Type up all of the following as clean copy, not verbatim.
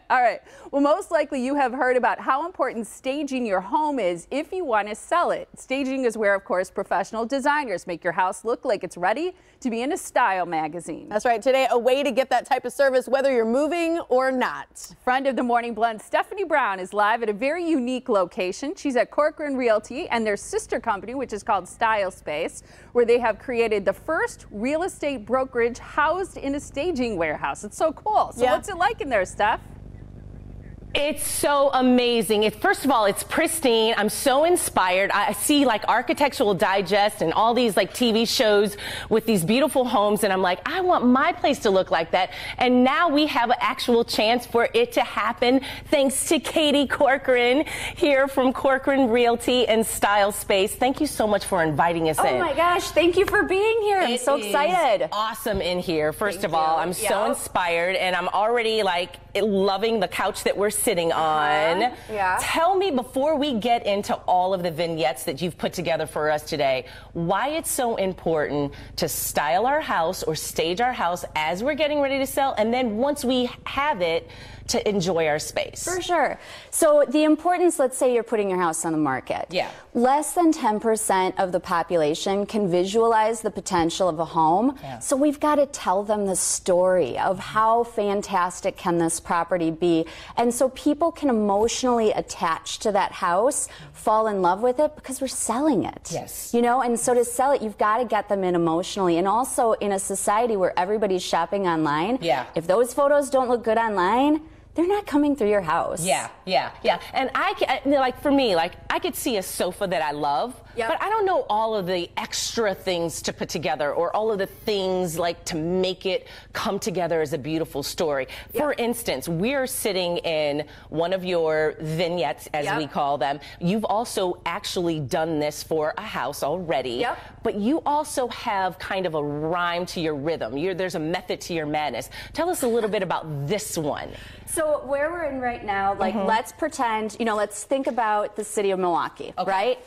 All right. Well, most likely you have heard about how important staging your home is if you want to sell it. Staging is where, of course, professional designers make your house look like it's ready to be in a style magazine. That's right. Today, a way to get that type of service whether you're moving or not. Friend of the Morning Blend, Stephanie Brown, is live at a very unique location. She's at Corcoran Realty and their sister company, which is called Style Space, where they have created the first real estate brokerage housed in a staging warehouse. It's so cool. So what's it like in there, Steph? It's so amazing. First of all, it's pristine. I'm so inspired. I see like Architectural Digest and all these like TV shows with these beautiful homes, and I'm like, I want my place to look like that. And now we have an actual chance for it to happen thanks to Katie Corcoran here from Corcoran Realty and Style Space. Thank you so much for inviting us in. Oh my gosh, thank you for being here. I'm so excited. Awesome in here. First of all, I'm so inspired, and I'm already like loving the couch that we're sitting on. Tell me, before we get into all of the vignettes that you've put together for us today, why it's so important to style our house or stage our house as we're getting ready to sell, and then once we have it, to enjoy our space. For sure. So the importance, let's say you're putting your house on the market. Yeah. Less than 10% of the population can visualize the potential of a home. Yeah. So we've got to tell them the story of how fantastic can this property be. And so people can emotionally attach to that house, fall in love with it, because we're selling it. Yes. You know, and so to sell it, you've got to get them in emotionally. And also in a society where everybody's shopping online, if those photos don't look good online, they're not coming through your house. Yeah. And like for me, like I could see a sofa that I love, but I don't know all of the extra things to put together or all of the things like to make it come together as a beautiful story. For instance, we're sitting in one of your vignettes, as we call them. You've also actually done this for a house already, but you also have kind of a rhyme to your rhythm. There's a method to your madness. Tell us a little bit about this one. So where we're in right now, like let's pretend, you know, let's think about the city of Milwaukee, right?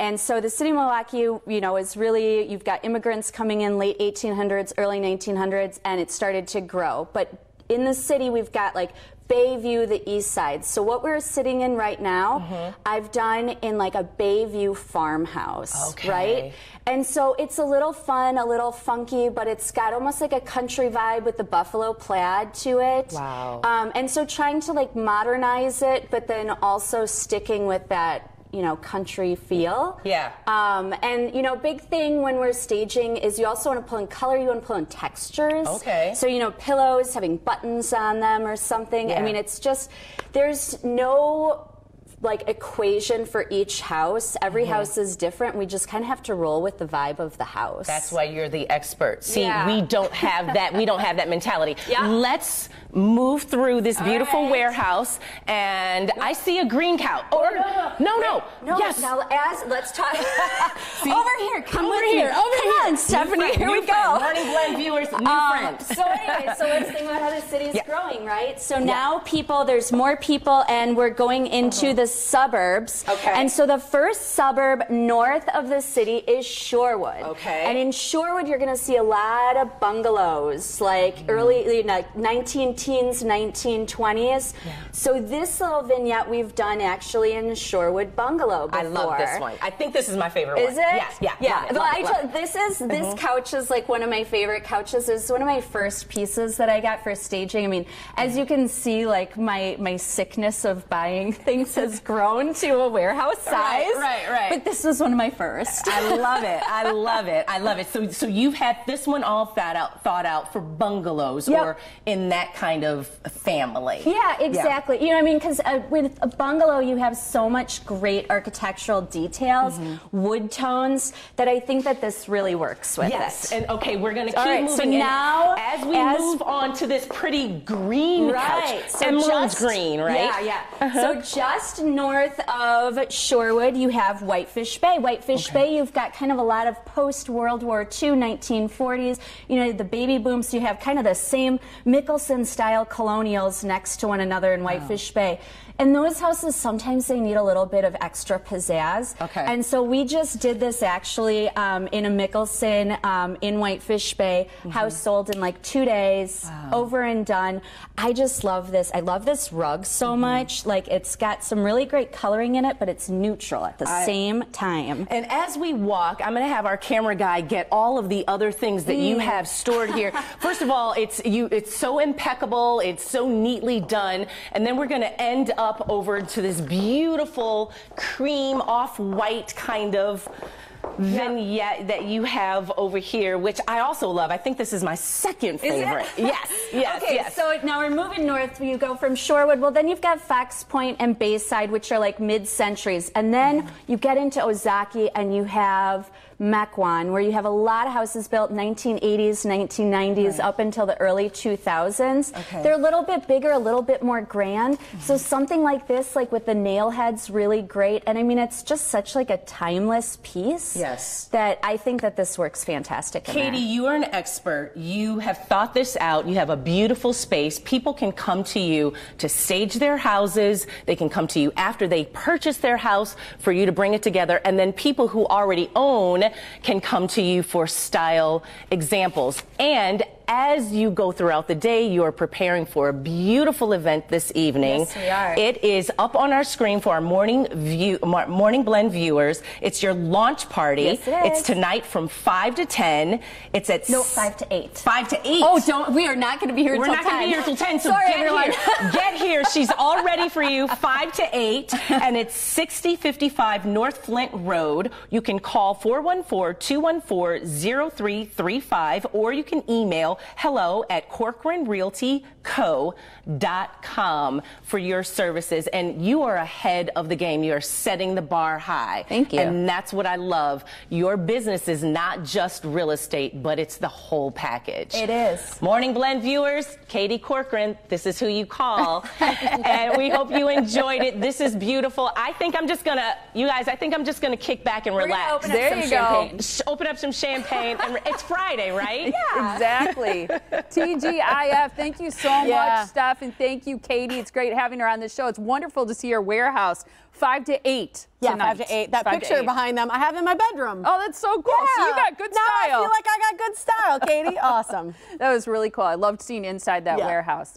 And so the city of Milwaukee, you know, is really, you've got immigrants coming in late 1800s, early 1900s, and it started to grow. But in the city, we've got like Bay View, the east side. So what we're sitting in right now, I've done in like a Bay View farmhouse, right? And so it's a little fun, a little funky, but it's got almost like a country vibe with the buffalo plaid to it. Wow. And so trying to like modernize it, but then also sticking with that, you know, country feel. And, you know, big thing when we're staging is you also want to pull in color, you want to pull in textures. So, you know, pillows having buttons on them or something. I mean, it's just, there's no like equation for each house. Every house is different. We just kind of have to roll with the vibe of the house. That's why you're the expert. See, we don't have that. We don't have that mentality. Let's move through this beautiful warehouse, and I see a green couch. No. Yes. Now, let's talk. Over here. Come over with here. me. Over here. Come on, Stephanie. Here we go. Morning Blend viewers, new friends. So anyway, so let's think about how the city is growing, right? So now there's more people, and we're going into the suburbs. And so the first suburb north of the city is Shorewood. And in Shorewood, you're going to see a lot of bungalows, like early, like 19-teens, 1920s. So this little vignette we've done actually in Shorewood Bungalow before. I love this one. I think this is my favorite one. Is it? Yeah. Well, this couch is like one of my favorite couches. It's one of my first pieces that I got for staging. I mean, as you can see, like my sickness of buying things has grown to a warehouse size. Right. But this was one of my first. I love it. I love it. So you've had this one all thought out for bungalows or in that kind of family. Yeah, exactly. You know what I mean? Because with a bungalow, you have so much great architectural details, wood tones, that I think that this really works with it. And okay, we're going to keep moving. So now, as we move on to this pretty green couch, so emerald green, right? So just moving north of Shorewood, you have Whitefish Bay. Whitefish Bay, you've got kind of a lot of post-World War II, 1940s, you know, the baby booms. So you have kind of the same Mickelson-style colonials next to one another in Whitefish Bay. And those houses, sometimes they need a little bit of extra pizzazz. And so we just did this actually in a Mickelson in Whitefish Bay. House sold in like 2 days, over and done. I just love this. I love this rug so much. Like, it's got some really great coloring in it, but it's neutral at the same time. And as we walk, I'm going to have our camera guy get all of the other things that you have stored here. First of all, it's so impeccable. It's so neatly done. And then we're going to end up over to this beautiful cream off-white kind of vignette that you have over here, which I also love. I think this is my second favorite. Yes, yes, okay, yes. So now we're moving north. You go from Shorewood. Well, then you've got Fox Point and Bayside, which are like mid-centuries. And then you get into Ozaki and you have Mequon, where you have a lot of houses built 1980s, 1990s, up until the early 2000s. They're a little bit bigger, a little bit more grand. So something like this, like with the nail heads, really great. And I mean, it's just such like a timeless piece. That I think that this works fantastic. Katie, you are an expert. You have thought this out. You have a beautiful space. People can come to you to stage their houses. They can come to you after they purchase their house for you to bring it together. And then people who already own can come to you for style examples. And as you go throughout the day, you are preparing for a beautiful event this evening. Yes, we are. It is up on our screen for our morning blend viewers. It's your launch party. Yes, it is. It's tonight from 5 to 10. It's at 5 to 8. 5 to 8. Oh, we are not going to be here until 10. We're not going to be here until 10. So Sorry, get everyone. here. Get here. She's all ready for you. 5 to 8, and it's 6055 North Flint Road. You can call 414-214-0335, or you can email hello@corcoranrealtyco.com for your services. And you are ahead of the game. You are setting the bar high. Thank you. And that's what I love. Your business is not just real estate, but it's the whole package. It is. Morning Blend viewers, Katie Corcoran, this is who you call. And we hope you enjoyed it. This is beautiful. I think I'm just gonna, you guys, I think I'm just gonna kick back and relax. Open up some champagne. Open up some champagne. And it's Friday, right? Yeah. Exactly. TGIF, thank you so much, Steph, and thank you, Katie. It's great having her on the show. It's wonderful to see your warehouse. 5 to 8 tonight. 5 to 8. That picture behind them, I have in my bedroom. Oh, that's so cool. So you got good style. Now I feel like I got good style, Katie. Awesome. That was really cool. I loved seeing inside that warehouse.